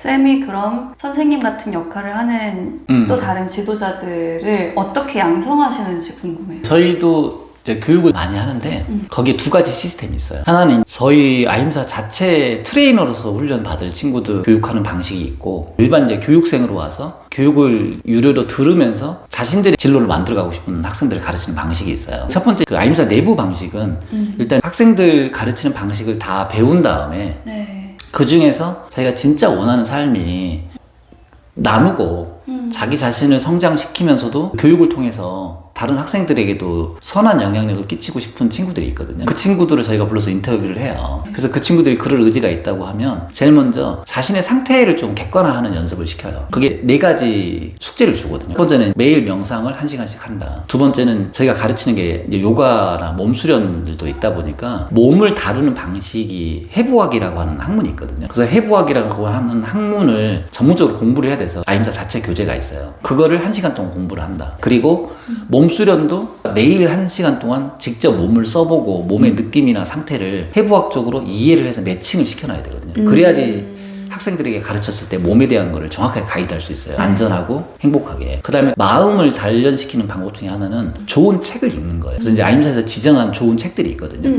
쌤이 그럼 선생님 같은 역할을 하는 또 다른 지도자들을 어떻게 양성하시는지 궁금해요. 저희도 이제 교육을 많이 하는데 거기에 두 가지 시스템이 있어요. 하나는 저희 아임사 자체 트레이너로서 훈련 받을 친구들 교육하는 방식이 있고, 일반 이제 교육생으로 와서 교육을 유료로 들으면서 자신들의 진로를 만들어가고 싶은 학생들을 가르치는 방식이 있어요. 첫 번째 그 아임사 내부 방식은 일단 학생들 가르치는 방식을 다 배운 다음에 네. 그 중에서 자기가 진짜 원하는 삶이 나누고 자기 자신을 성장시키면서도 교육을 통해서 다른 학생들에게도 선한 영향력을 끼치고 싶은 친구들이 있거든요. 그 친구들을 저희가 불러서 인터뷰를 해요. 그래서 그 친구들이 그럴 의지가 있다고 하면 제일 먼저 자신의 상태를 좀 객관화하는 연습을 시켜요. 그게 4가지 숙제를 주거든요. 첫 번째는 매일 명상을 1시간씩 한다. 두 번째는 저희가 가르치는 게 이제 요가나 몸 수련들도 있다 보니까 몸을 다루는 방식이 해부학이라고 하는 학문이 있거든요. 그래서 해부학이라고 하는 학문을 전문적으로 공부를 해야 돼서 아임사 자체 교재가 있어요. 그거를 1시간 동안 공부를 한다. 그리고 몸 수련도 매일 1시간 동안 직접 몸을 써보고 몸의 느낌이나 상태를 해부학적으로 이해를 해서 매칭을 시켜놔야 되거든요. 그래야지 학생들에게 가르쳤을 때 몸에 대한 거를 정확하게 가이드할 수 있어요. 안전하고 행복하게. 그 다음에 마음을 단련시키는 방법 중에 하나는 좋은 책을 읽는 거예요. 그래서 이제 아임사에서 지정한 좋은 책들이 있거든요.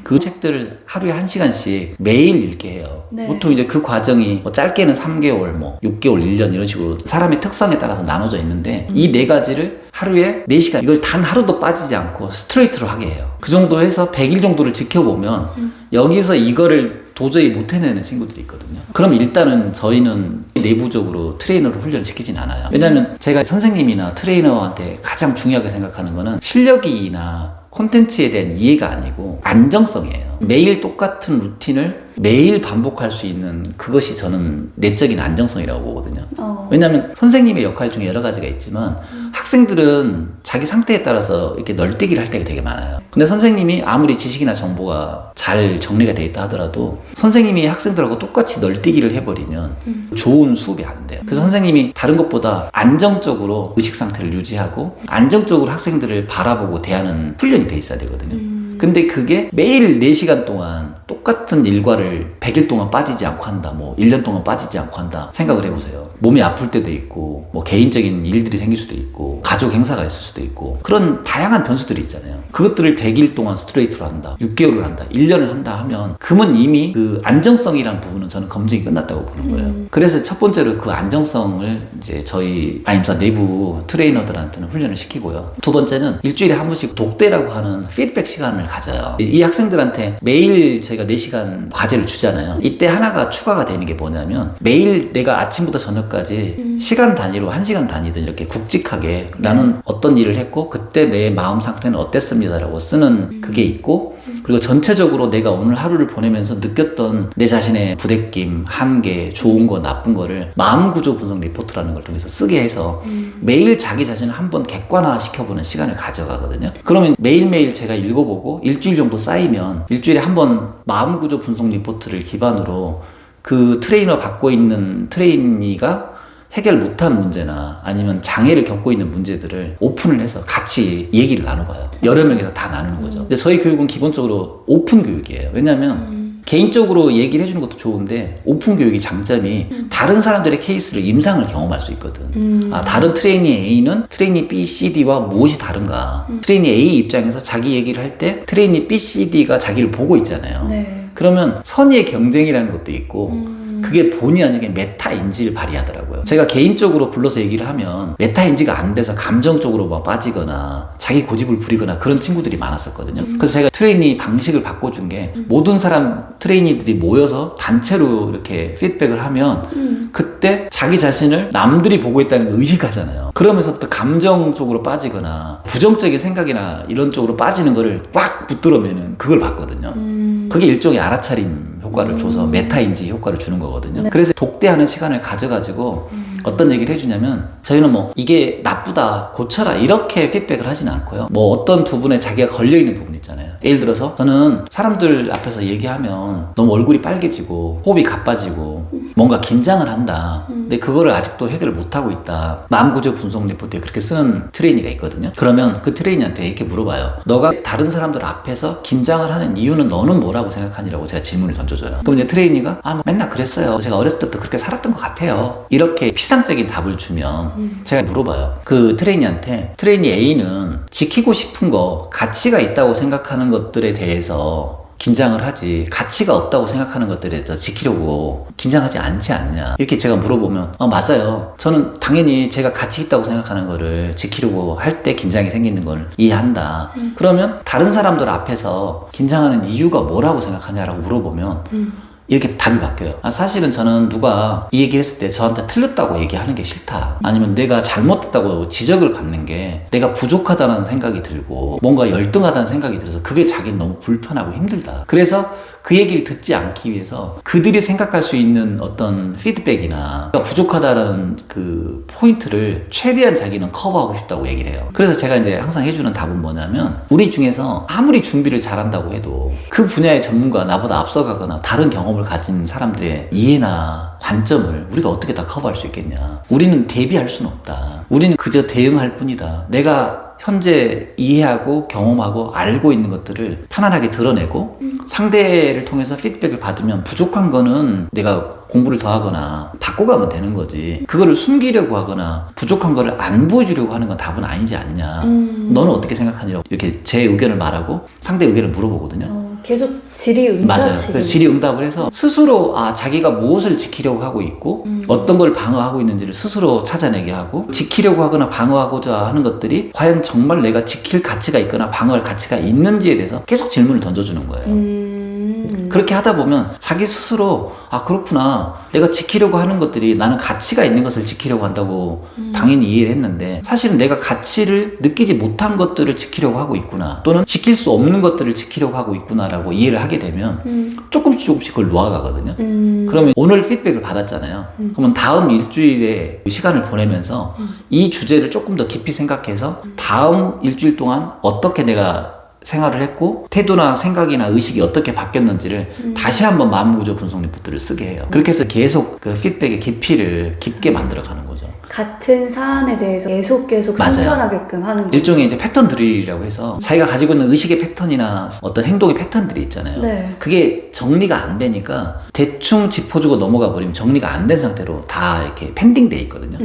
그 책들을 하루에 1시간씩 매일 읽게 해요. 네. 보통 이제 그 과정이 뭐 짧게는 3개월, 뭐 6개월, 1년 이런 식으로 사람의 특성에 따라서 나눠져 있는데 이 4가지를 하루에 4시간, 이걸 단 하루도 빠지지 않고 스트레이트로 하게 해요. 그 정도 해서 100일 정도를 지켜보면 여기서 이거를 도저히 못 해내는 친구들이 있거든요. 그럼 일단은 저희는 내부적으로 트레이너로 훈련을 시키진 않아요. 왜냐면 제가 선생님이나 트레이너한테 가장 중요하게 생각하는 거는 실력이나 콘텐츠에 대한 이해가 아니고 안정성이에요. 매일 똑같은 루틴을 매일 반복할 수 있는 그것이 저는 내적인 안정성이라고 보거든요. 왜냐하면 선생님의 역할 중에 여러 가지가 있지만 학생들은 자기 상태에 따라서 이렇게 널뛰기를 할 때가 되게 많아요. 근데 선생님이 아무리 지식이나 정보가 잘 정리가 돼 있다 하더라도 선생님이 학생들하고 똑같이 널뛰기를 해버리면 좋은 수업이 안 돼요. 그래서 선생님이 다른 것보다 안정적으로 의식 상태를 유지하고 안정적으로 학생들을 바라보고 대하는 훈련이 돼 있어야 되거든요. 근데 그게 매일 4시간 동안 똑같은 일과를 100일 동안 빠지지 않고 한다, 뭐 1년 동안 빠지지 않고 한다 생각을 해보세요. 몸이 아플 때도 있고 뭐 개인적인 일들이 생길 수도 있고 가족 행사가 있을 수도 있고 그런 다양한 변수들이 있잖아요. 그것들을 100일 동안 스트레이트로 한다, 6개월을 한다, 1년을 한다 하면 그러면 이미 그 안정성이라는 부분은 저는 검증이 끝났다고 보는 거예요. 그래서 첫 번째로 그 안정성을 이제 저희 아임사 내부 트레이너들한테는 훈련을 시키고요. 두 번째는 일주일에 한 번씩 독대라고 하는 피드백 시간을 가져요. 이 학생들한테 매일 저희가 4시간 과제를 주잖아요. 이때 하나가 추가가 되는 게 뭐냐면 매일 내가 아침부터 저녁까지 시간 단위로 1시간 단위든 이렇게 굵직하게 나는 어떤 일을 했고 그때 내 마음 상태는 어땠습니다 라고 쓰는 그게 있고, 그리고 전체적으로 내가 오늘 하루를 보내면서 느꼈던 내 자신의 부대낌, 한계, 좋은 거, 나쁜 거를 마음 구조 분석 리포트라는 걸 통해서 쓰게 해서 매일 자기 자신을 한번 객관화 시켜보는 시간을 가져가거든요. 그러면 매일매일 제가 읽어보고 일주일 정도 쌓이면 일주일에 한번 마음 구조 분석 리포트를 기반으로 그 트레이너 받고 있는 트레이니가 해결 못한 문제나 아니면 장애를 겪고 있는 문제들을 오픈을 해서 같이 얘기를 나눠봐요. 여러 명이서 다 나누는 거죠. 근데 저희 교육은 기본적으로 오픈 교육이에요. 왜냐하면 개인적으로 얘기를 해주는 것도 좋은데 오픈 교육의 장점이 다른 사람들의 케이스를 임상을 경험할 수 있거든. 다른 트레이니 A는 트레이니 B, C, D와 무엇이 다른가. 트레이니 A 입장에서 자기 얘기를 할 때 트레이니 B, C, D가 자기를 보고 있잖아요. 네. 그러면 선의의 경쟁이라는 것도 있고 그게 본의 아니게 메타인지를 발휘하더라고요. 제가 개인적으로 불러서 얘기를 하면 메타인지가 안 돼서 감정적으로 막 빠지거나 자기 고집을 부리거나 그런 친구들이 많았었거든요. 그래서 제가 트레이니 방식을 바꿔준 게 모든 사람 트레이니들이 모여서 단체로 이렇게 피드백을 하면 그때 자기 자신을 남들이 보고 있다는 걸 의식하잖아요. 그러면서부터 감정적으로 빠지거나 부정적인 생각이나 이런 쪽으로 빠지는 거를 꽉 붙들어매는 그걸 봤거든요. 그게 일종의 알아차림 효과를 줘서 메타인지 효과를 주는 거거든요. 그래서 독대하는 시간을 가져가지고 어떤 얘기를 해주냐면 저희는 뭐 이게 나쁘다 고쳐라 이렇게 피드백을 하지는 않고요. 뭐 어떤 부분에 자기가 걸려있는 부분 있잖아요. 예를 들어서 저는 사람들 앞에서 얘기하면 너무 얼굴이 빨개지고 호흡이 가빠지고 뭔가 긴장을 한다. 근데 그거를 아직도 해결을 못하고 있다. 마음구조 분석 리포트에 그렇게 쓰는 트레이니가 있거든요. 그러면 그 트레이니한테 이렇게 물어봐요. 너가 다른 사람들 앞에서 긴장을 하는 이유는 너는 뭐라고 생각하니라고 제가 질문을 던져줘요. 그럼 이제 트레이니가 뭐 맨날 그랬어요. 제가 어렸을 때부터 그렇게 살았던 것 같아요. 이렇게 피상적인 답을 주면 제가 물어봐요. 그 트레이니한테 트레이니 A는 지키고 싶은 거, 가치가 있다고 생각하는 것들에 대해서 긴장을 하지 가치가 없다고 생각하는 것들에 대해서 지키려고 긴장하지 않지 않냐 이렇게 제가 물어보면 맞아요. 저는 당연히 제가 가치 있다고 생각하는 거를 지키려고 할 때 긴장이 생기는 걸 이해한다. 그러면 다른 사람들 앞에서 긴장하는 이유가 뭐라고 생각하냐라고 물어보면 이렇게 답이 바뀌어요. 사실은 저는 누가 이 얘기 했을 때 저한테 틀렸다고 얘기하는 게 싫다. 아니면 내가 잘못했다고 지적을 받는 게 내가 부족하다는 생각이 들고 뭔가 열등하다는 생각이 들어서 그게 자기는 너무 불편하고 힘들다. 그래서 그 얘기를 듣지 않기 위해서 그들이 생각할 수 있는 어떤 피드백이나 부족하다는 그 포인트를 최대한 자기는 커버하고 싶다고 얘기를 해요. 그래서 제가 이제 항상 해주는 답은 뭐냐면 우리 중에서 아무리 준비를 잘한다고 해도 그 분야의 전문가 나보다 앞서가거나 다른 경험을 가진 사람들의 이해나 관점을 우리가 어떻게 다 커버할 수 있겠냐. 우리는 대비할 수는 없다. 우리는 그저 대응할 뿐이다. 내가 현재 이해하고 경험하고 알고 있는 것들을 편안하게 드러내고 상대를 통해서 피드백을 받으면 부족한 거는 내가 공부를 더 하거나 바꿔가면 되는 거지. 그거를 숨기려고 하거나 부족한 거를 안 보여주려고 하는 건 답은 아니지 않냐. 너는 어떻게 생각하냐고 이렇게 제 의견을 말하고 상대 의견을 물어보거든요. 계속 질의응답식이네요. 맞아요. 그래서 질의응답을 해서 스스로 자기가 무엇을 지키려고 하고 있고 어떤 걸 방어하고 있는지를 스스로 찾아내게 하고 지키려고 하거나 방어하고자 하는 것들이 과연 정말 내가 지킬 가치가 있거나 방어할 가치가 있는지에 대해서 계속 질문을 던져주는 거예요. 그렇게 하다 보면 자기 스스로 그렇구나. 내가 지키려고 하는 것들이 나는 가치가 있는 것을 지키려고 한다고 당연히 이해를 했는데 사실은 내가 가치를 느끼지 못한 것들을 지키려고 하고 있구나. 또는 지킬 수 없는 것들을 지키려고 하고 있구나라고 이해를 하게 되면 조금씩 그걸 놓아가거든요. 그러면 오늘 피드백을 받았잖아요. 그러면 다음 일주일에 시간을 보내면서 이 주제를 조금 더 깊이 생각해서 다음 일주일 동안 어떻게 내가 생활을 했고 태도나 생각이나 의식이 어떻게 바뀌었는지를 다시 한번 마음구조 분석 리포트를 쓰게 해요. 그렇게 해서 계속 그 피드백의 깊이를 깊게 만들어가는 거죠. 같은 사안에 대해서 계속 맞아요. 성찰하게끔 하는 거죠. 일종의 이제 패턴 드릴이라고 해서 자기가 가지고 있는 의식의 패턴이나 어떤 행동의 패턴들이 있잖아요. 네. 그게 정리가 안 되니까 대충 짚어주고 넘어가 버리면 정리가 안 된 상태로 다 이렇게 펜딩돼 있거든요.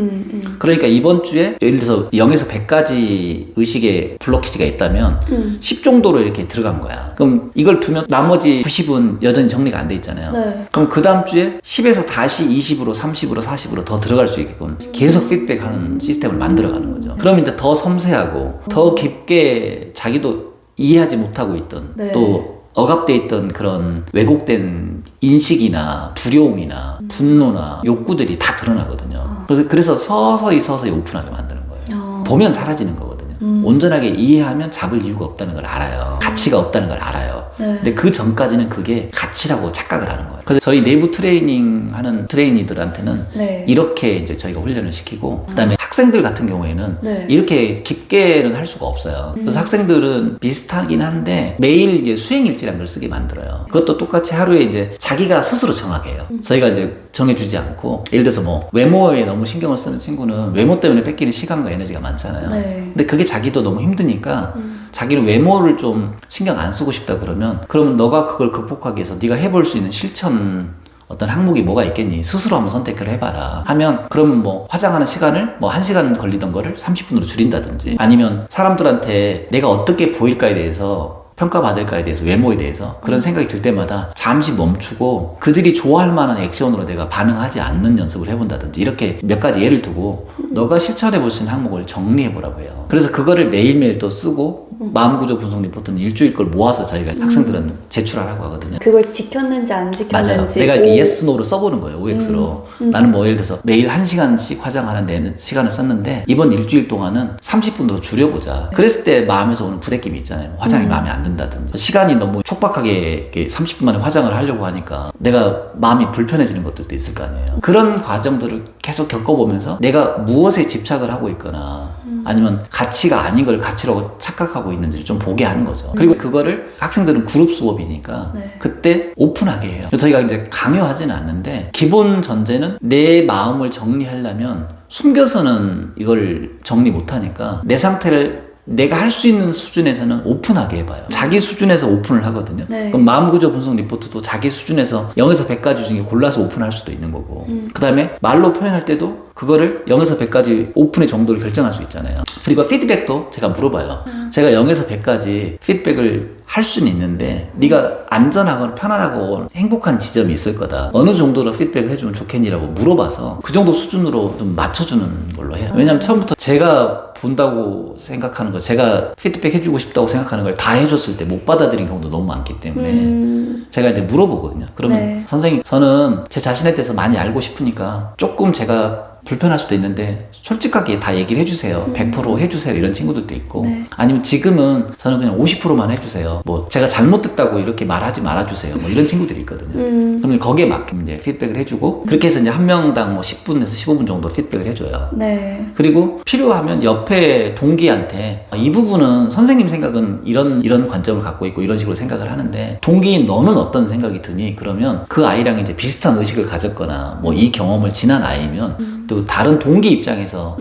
그러니까 이번 주에 예를 들어서 0에서 100가지 의식의 블로키지가 있다면 10 정도로 이렇게 들어간 거야. 그럼 이걸 두면 나머지 90은 여전히 정리가 안 돼 있잖아요. 네. 그럼 그 다음 주에 10에서 다시 20으로 30으로 40으로 더 들어갈 수 있게끔 계속 피드백하는 시스템을 만들어가는 거죠. 그럼 이제 더 섬세하고 더 깊게 자기도 이해하지 못하고 있던 또 억압돼 있던 그런 왜곡된 인식이나 두려움이나 분노나 욕구들이 다 드러나거든요. 그래서 서서히 오픈하게 만드는 거예요. 보면 사라지는 거거든요. 온전하게 이해하면 잡을 이유가 없다는 걸 알아요. 가치가 없다는 걸 알아요. 근데 그 전까지는 그게 가치라고 착각을 하는 거예요. 그래서 저희 내부 트레이닝 하는 트레이니들한테는 이렇게 이제 저희가 훈련을 시키고 그다음에 학생들 같은 경우에는 이렇게 깊게는 할 수가 없어요. 그래서 학생들은 비슷하긴 한데 매일 이제 수행일지라는 걸 쓰게 만들어요. 그것도 똑같이 하루에 이제 자기가 스스로 정하게 해요. 저희가 이제 정해주지 않고 예를 들어서 뭐 외모에 너무 신경을 쓰는 친구는 외모 때문에 뺏기는 시간과 에너지가 많잖아요. 근데 그게 자기도 너무 힘드니까 자기는 외모를 좀 신경 안 쓰고 싶다 그러면 너가 그걸 극복하기 위해서 네가 해볼 수 있는 실천 어떤 항목이 뭐가 있겠니? 스스로 한번 선택을 해봐라 하면 그러면 뭐 화장하는 시간을 뭐 1시간 걸리던 거를 30분으로 줄인다든지 아니면 사람들한테 내가 어떻게 보일까에 대해서 평가받을까에 대해서 외모에 대해서 그런 생각이 들 때마다 잠시 멈추고 그들이 좋아할 만한 액션으로 내가 반응하지 않는 연습을 해본다든지 이렇게 몇 가지 예를 두고 너가 실천해 볼 수 있는 항목을 정리해 보라고 해요. 그래서 그거를 매일매일 또 쓰고 마음구조 분석 리포트는 일주일 걸 모아서 저희가 학생들은 제출하라고 하거든요. 그걸 지켰는지 안 지켰는지 맞아요. 내가 이렇게 yes, no로 써보는 거예요. OX로. 나는 뭐 예를 들어서 매일 1시간씩 화장하는 데는 시간을 썼는데 이번 일주일 동안은 30분으로 줄여보자. 그랬을 때 마음에서 오는 부대낌이 있잖아요. 화장이 마음에 안 된다든지 시간이 너무 촉박하게 30분 만에 화장을 하려고 하니까 내가 마음이 불편해지는 것들도 있을 거 아니에요. 그런 과정들을 계속 겪어보면서 내가 무엇에 집착을 하고 있거나 아니면 가치가 아닌 걸 가치라고 착각하고 있는지를 좀 보게 하는 거죠. 그리고 그거를 학생들은 그룹 수업이니까 네. 그때 오픈하게 해요. 저희가 이제 강요하지는 않는데 기본 전제는 내 마음을 정리하려면 숨겨서는 이걸 정리 못하니까 내 상태를 내가 할 수 있는 수준에서는 오픈하게 해봐요. 자기 수준에서 오픈을 하거든요. 네. 그럼 마음구조 분석 리포트도 자기 수준에서 0에서 100가지 중에 골라서 오픈할 수도 있는 거고 그 다음에 말로 표현할 때도 그거를 0에서 100까지 오픈의 정도를 결정할 수 있잖아요. 그리고 피드백도 제가 물어봐요. 제가 0에서 100까지 피드백을 할 수는 있는데 네가 안전하고 편안하고 행복한 지점이 있을 거다. 어느 정도로 피드백을 해주면 좋겠니라고 물어봐서 그 정도 수준으로 좀 맞춰주는 걸로 해요. 왜냐면 처음부터 제가 본다고 생각하는 거, 제가 피드백 해주고 싶다고 생각하는 걸 다 해줬을 때 못 받아들인 경우도 너무 많기 때문에 제가 이제 물어보거든요. 그러면 네. 선생님, 저는 제 자신에 대해서 많이 알고 싶으니까 조금 제가 불편할 수도 있는데 솔직하게 다 얘기를 해주세요. 100% 해주세요. 이런 친구들도 있고 네. 아니면 지금은 저는 그냥 50%만 해주세요. 뭐 제가 잘못됐다고 이렇게 말하지 말아주세요. 뭐 이런 친구들이 있거든요. 그러면 거기에 맞게 이제 피드백을 해주고 그렇게 해서 이제 한 명당 뭐 10분에서 15분 정도 피드백을 해줘요. 네. 그리고 필요하면 옆에 동기한테 이 부분은 선생님 생각은 이런 관점을 갖고 있고 이런 식으로 생각을 하는데 동기인 너는 어떤 생각이 드니? 그러면 그 아이랑 이제 비슷한 의식을 가졌거나 뭐 이 경험을 지난 아이면 또 다른 동기 입장에서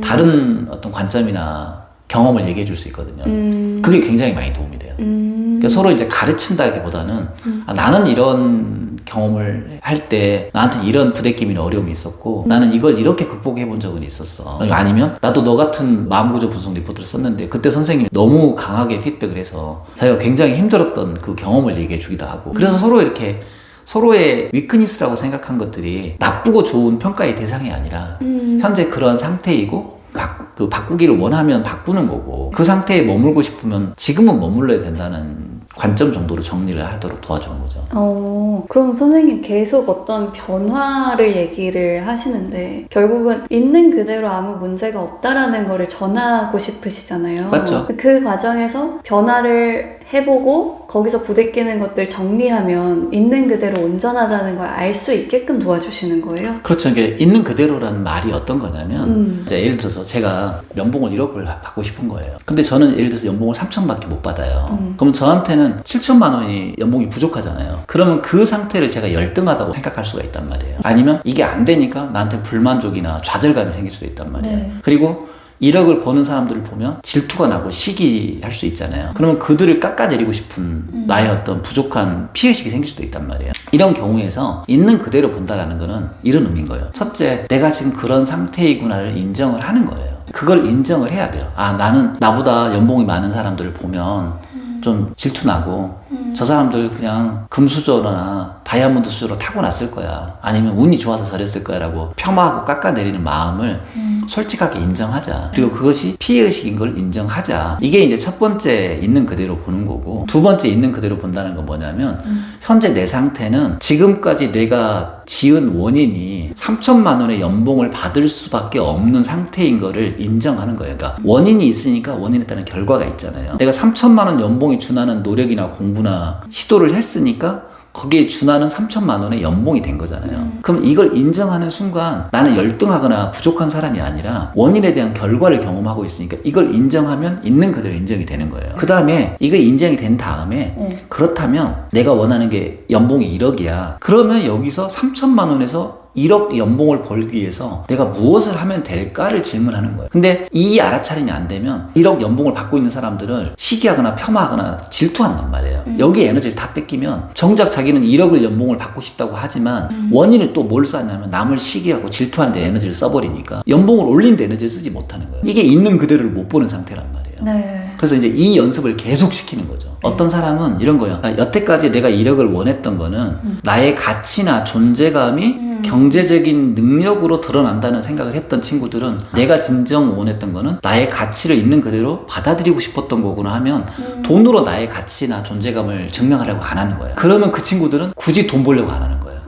다른 어떤 관점이나 경험을 얘기해 줄 수 있거든요. 그게 굉장히 많이 도움이 돼요. 그러니까 서로 이제 가르친다기보다는 나는 이런 경험을 할 때 나한테 이런 부대낌이나 어려움이 있었고 나는 이걸 이렇게 극복해 본 적은 있었어. 아니면 나도 너 같은 마음구조 분석 리포트를 썼는데 그때 선생님이 너무 강하게 피드백을 해서 자기가 굉장히 힘들었던 그 경험을 얘기해 주기도 하고 그래서 서로 이렇게 서로의 위크니스라고 생각한 것들이 나쁘고 좋은 평가의 대상이 아니라 현재 그런 상태이고 바꾸기를 원하면 바꾸는 거고 그 상태에 머물고 싶으면 지금은 머물러야 된다는 관점 정도로 정리를 하도록 도와주는 거죠. 그럼 선생님 계속 어떤 변화를 얘기를 하시는데 결국은 있는 그대로 아무 문제가 없다라는 거를 전하고 싶으시잖아요. 맞죠. 그 과정에서 변화를 해보고 거기서 부대끼는 것들 정리하면 있는 그대로 온전하다는 걸 알 수 있게끔 도와주시는 거예요? 그렇죠. 이게 있는 그대로라는 말이 어떤 거냐면 이제 예를 들어서 제가 연봉을 1억을 받고 싶은 거예요. 근데 저는 예를 들어서 연봉을 3천밖에 못 받아요. 그럼 저한테는 7천만 원이 연봉이 부족하잖아요. 그러면 그 상태를 제가 열등하다고 생각할 수가 있단 말이에요. 아니면 이게 안 되니까 나한테 불만족이나 좌절감이 생길 수도 있단 말이에요. 네. 그리고 1억을 버는 사람들을 보면 질투가 나고 시기할 수 있잖아요. 그러면 그들을 깎아내리고 싶은 나의 어떤 부족한 피해의식이 생길 수도 있단 말이에요. 이런 경우에서 있는 그대로 본다라는 거는 이런 의미인 거예요. 첫째, 내가 지금 그런 상태이구나를 인정을 하는 거예요. 그걸 인정을 해야 돼요. 나는 나보다 연봉이 많은 사람들을 보면 좀 질투나고 저 사람들 그냥 금수저나 다이아몬드 수저로 타고났을 거야. 아니면 운이 좋아서 저랬을 거야 라고 폄하하고 깎아내리는 마음을 솔직하게 인정하자. 그리고 그것이 피해의식인 걸 인정하자. 이게 이제 첫 번째 있는 그대로 보는 거고 두 번째 있는 그대로 본다는 건 뭐냐면 현재 내 상태는 지금까지 내가 지은 원인이 3천만 원의 연봉을 받을 수밖에 없는 상태인 거를 인정하는 거예요. 그러니까 원인이 있으니까 원인에 따른 결과가 있잖아요. 내가 3천만 원 연봉이 준하는 노력이나 공부나 시도를 했으니까 거기에 준하는 3천만 원의 연봉이 된 거잖아요. 그럼 이걸 인정하는 순간 나는 열등하거나 부족한 사람이 아니라 원인에 대한 결과를 경험하고 있으니까 이걸 인정하면 있는 그대로 인정이 되는 거예요. 그 다음에 이게 인정이 된 다음에 그렇다면 내가 원하는 게 연봉이 1억이야. 그러면 여기서 3천만 원에서 1억 연봉을 벌기 위해서 내가 무엇을 하면 될까를 질문하는 거예요. 근데 이 알아차림이 안 되면 1억 연봉을 받고 있는 사람들을 시기하거나 폄하하거나 질투한단 말이에요. 여기 에너지를 다 뺏기면 정작 자기는 1억을 연봉을 받고 싶다고 하지만 원인을 또 뭘 쌓냐면 남을 시기하고 질투하는 데 에너지를 써버리니까 연봉을 올리는 데 에너지를 쓰지 못하는 거예요. 이게 있는 그대로를 못 보는 상태란 말이에요. 네. 그래서 이제 이 연습을 계속 시키는 거죠. 어떤 사람은 이런 거예요. 여태까지 내가 1억을 원했던 거는 나의 가치나 존재감이 경제적인 능력으로 드러난다는 생각을 했던 친구들은 내가 진정 원했던 거는 나의 가치를 있는 그대로 받아들이고 싶었던 거구나 하면 돈으로 나의 가치나 존재감을 증명하려고 안 하는 거예요. 그러면 그 친구들은 굳이 돈 벌려고 안 하는 거예요.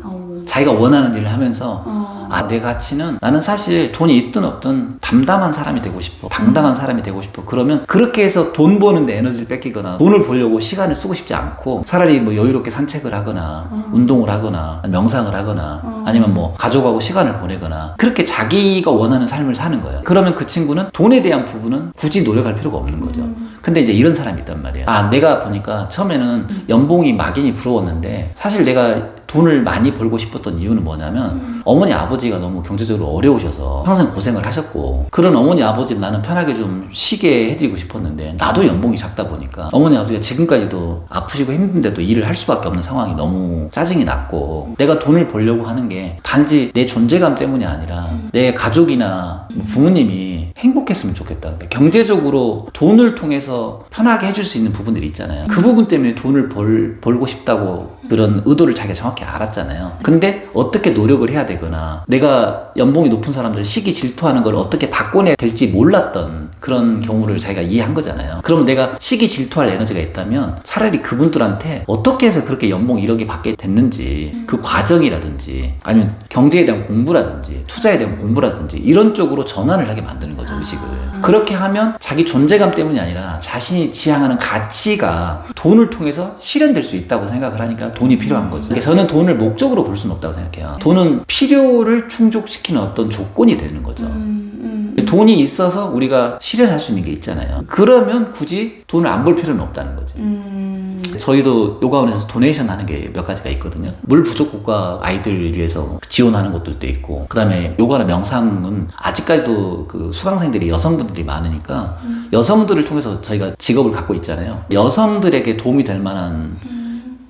자기가 원하는 일을 하면서 아, 내 가치는 나는 사실 돈이 있든 없든 담담한 사람이 되고 싶어. 당당한 사람이 되고 싶어. 그러면 그렇게 해서 돈 버는데 에너지를 뺏기거나 돈을 벌려고 시간을 쓰고 싶지 않고 차라리 뭐 여유롭게 산책을 하거나 운동을 하거나 명상을 하거나 아니면 뭐 가족하고 시간을 보내거나 그렇게 자기가 원하는 삶을 사는 거예요. 그러면 그 친구는 돈에 대한 부분은 굳이 노력할 필요가 없는 거죠. 근데 이제 이런 사람이 있단 말이에요. 아, 내가 보니까 처음에는 연봉이 막연히 부러웠는데 사실 내가 돈을 많이 벌고 싶었던 이유는 뭐냐면 어머니 아버지가 너무 경제적으로 어려우셔서 평생 고생을 하셨고 그런 어머니 아버지 나는 편하게 좀 쉬게 해드리고 싶었는데 나도 연봉이 작다 보니까 어머니 아버지가 지금까지도 아프시고 힘든데도 일을 할 수밖에 없는 상황이 너무 짜증이 났고 내가 돈을 벌려고 하는 게 단지 내 존재감 때문이 아니라 내 가족이나 부모님이 행복했으면 좋겠다. 경제적으로 돈을 통해서 편하게 해줄 수 있는 부분들이 있잖아요. 그 부분 때문에 돈을 벌고 싶다고 그런 의도를 자기가 정확히 알았잖아요. 근데 어떻게 노력을 해야 되거나 내가 연봉이 높은 사람들 시기 질투하는 걸 어떻게 바꿔내야 될지 몰랐던 그런 경우를 자기가 이해한 거잖아요. 그러면 내가 시기 질투할 에너지가 있다면 차라리 그분들한테 어떻게 해서 그렇게 연봉 1억이 받게 됐는지 그 과정이라든지 아니면 경제에 대한 공부라든지 투자에 대한 공부라든지 이런 쪽으로 전환을 하게 만드는 거죠. 의식을. 그렇게 하면 자기 존재감 때문이 아니라 자신이 지향하는 가치가 돈을 통해서 실현될 수 있다고 생각을 하니까 돈이 필요한 거죠. 그러니까 저는 돈을 목적으로 볼 수는 없다고 생각해요. 돈은 필요를 충족시키는 어떤 조건이 되는 거죠. 돈이 있어서 우리가 실현할 수 있는 게 있잖아요. 그러면 굳이 돈을 안 벌 필요는 없다는 거죠. 저희도 요가원에서 도네이션 하는 게 몇 가지가 있거든요. 물 부족 국가 아이들을 위해서 지원하는 것들도 있고 그 다음에 요가나 명상은 아직까지도 그 수강생들이 여성분들이 많으니까 여성들을 통해서 저희가 직업을 갖고 있잖아요. 여성들에게 도움이 될 만한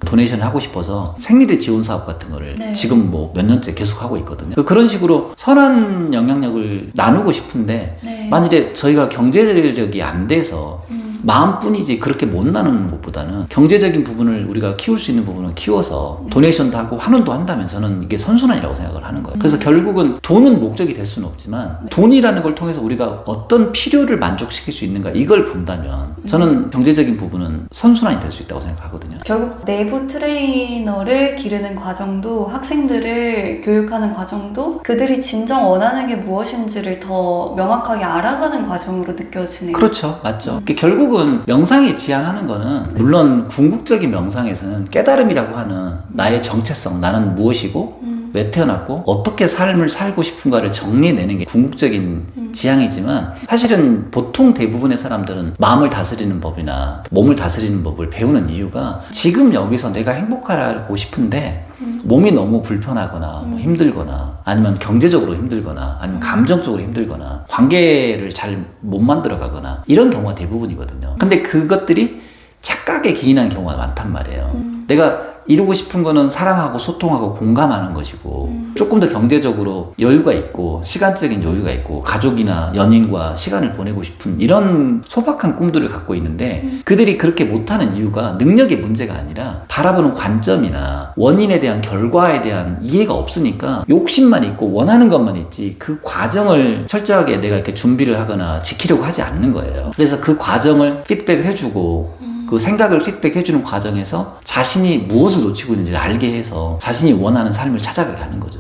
도네이션을 하고 싶어서 생리대 지원 사업 같은 거를 네. 지금 뭐 몇 년째 계속 하고 있거든요. 그런 식으로 선한 영향력을 나누고 싶은데 네. 만일에 저희가 경제력이 안 돼서 마음뿐이지 그렇게 못 나누는 것보다는 경제적인 부분을 우리가 키울 수 있는 부분은 키워서 도네이션도 하고 환원도 한다면 저는 이게 선순환이라고 생각을 하는 거예요. 그래서 결국은 돈은 목적이 될 수는 없지만 돈이라는 걸 통해서 우리가 어떤 필요를 만족시킬 수 있는가 이걸 본다면 저는 경제적인 부분은 선순환이 될 수 있다고 생각하거든요. 결국 내부 트레이너를 기르는 과정도 학생들을 교육하는 과정도 그들이 진정 원하는 게 무엇인지를 더 명확하게 알아가는 과정으로 느껴지네요. 그렇죠. 맞죠. 결국은 명상이 지향하는 거는 물론 궁극적인 명상에서는 깨달음이라고 하는 나의 정체성, 나는 무엇이고 왜 태어났고 어떻게 삶을 살고 싶은가를 정리해내는 게 궁극적인 지향이지만 사실은 보통 대부분의 사람들은 마음을 다스리는 법이나 몸을 다스리는 법을 배우는 이유가 지금 여기서 내가 행복하고 싶은데 몸이 너무 불편하거나 뭐 힘들거나 아니면 경제적으로 힘들거나 아니면 감정적으로 힘들거나 관계를 잘 못 만들어 가거나 이런 경우가 대부분이거든요. 근데 그것들이 착각에 기인한 경우가 많단 말이에요. 내가 이루고 싶은 거는 사랑하고 소통하고 공감하는 것이고 조금 더 경제적으로 여유가 있고 시간적인 여유가 있고 가족이나 연인과 시간을 보내고 싶은 이런 소박한 꿈들을 갖고 있는데 그들이 그렇게 못하는 이유가 능력의 문제가 아니라 바라보는 관점이나 원인에 대한 결과에 대한 이해가 없으니까 욕심만 있고 원하는 것만 있지 그 과정을 철저하게 내가 이렇게 준비를 하거나 지키려고 하지 않는 거예요. 그래서 그 과정을 피드백을 해주고 그 생각을 피드백해주는 과정에서 자신이 무엇을 놓치고 있는지를 알게 해서 자신이 원하는 삶을 찾아가게 하는 거죠.